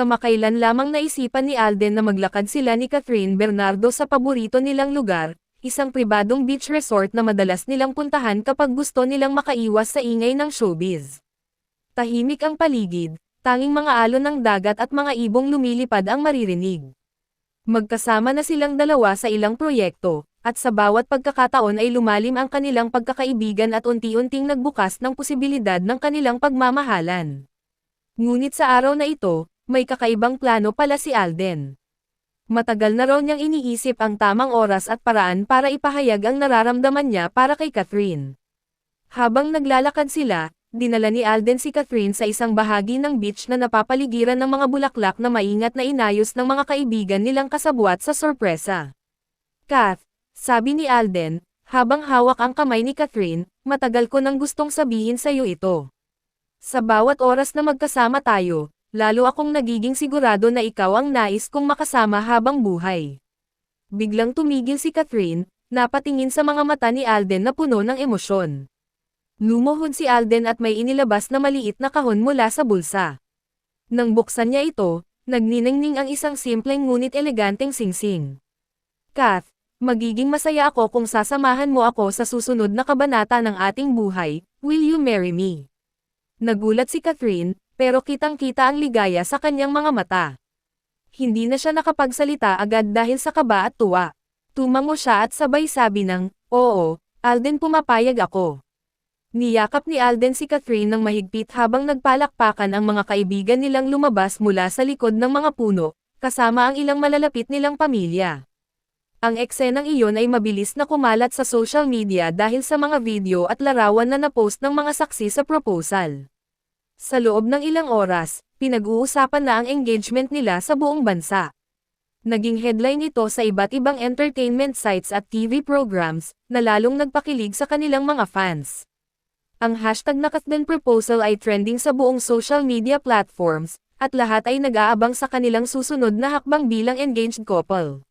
Kamakailan lamang naisipan ni Alden na maglakad sila ni Catherine Bernardo sa paborito nilang lugar, isang pribadong beach resort na madalas nilang puntahan kapag gusto nilang makaiwas sa ingay ng showbiz. Tahimik ang paligid, tanging mga alon ng dagat at mga ibong lumilipad ang maririnig. Magkasama na silang dalawa sa ilang proyekto, at sa bawat pagkakataon ay lumalim ang kanilang pagkakaibigan at unti-unting nagbukas ng posibilidad ng kanilang pagmamahalan. Ngunit sa araw na ito, may kakaibang plano pala si Alden. Matagal na raw niyang iniisip ang tamang oras at paraan para ipahayag ang nararamdaman niya para kay Catherine. Habang naglalakad sila, dinala ni Alden si Catherine sa isang bahagi ng beach na napapaligiran ng mga bulaklak na maingat na inayos ng mga kaibigan nilang kasabwat sa sorpresa. "Kath," sabi ni Alden, habang hawak ang kamay ni Catherine, "matagal ko nang gustong sabihin sa'yo ito. Sa bawat oras na magkasama tayo, lalo akong nagiging sigurado na ikaw ang nais kong makasama habang buhay." Biglang tumigil si Catherine, napatingin sa mga mata ni Alden na puno ng emosyon. Lumuhod si Alden at may inilabas na maliit na kahon mula sa bulsa. Nang buksan niya ito, nagniningning ang isang simpleng ngunit eleganteng singsing. "Kath, magiging masaya ako kung sasamahan mo ako sa susunod na kabanata ng ating buhay, will you marry me?" Nagulat si Catherine, pero kitang-kita ang ligaya sa kanyang mga mata. Hindi na siya nakapagsalita agad dahil sa kaba at tuwa. Tumango siya at sabay sabi ng, "Oo, Alden, pumapayag ako." Niyakap ni Alden si Catherine ng mahigpit habang nagpalakpakan ang mga kaibigan nilang lumabas mula sa likod ng mga puno, kasama ang ilang malalapit nilang pamilya. Ang eksenang iyon ay mabilis na kumalat sa social media dahil sa mga video at larawan na napost ng mga saksi sa proposal. Sa loob ng ilang oras, pinag-uusapan na ang engagement nila sa buong bansa. Naging headline ito sa iba't ibang entertainment sites at TV programs, na lalong nagpakilig sa kanilang mga fans. Ang hashtag na Catherine proposal ay trending sa buong social media platforms, at lahat ay nag-aabang sa kanilang susunod na hakbang bilang engaged couple.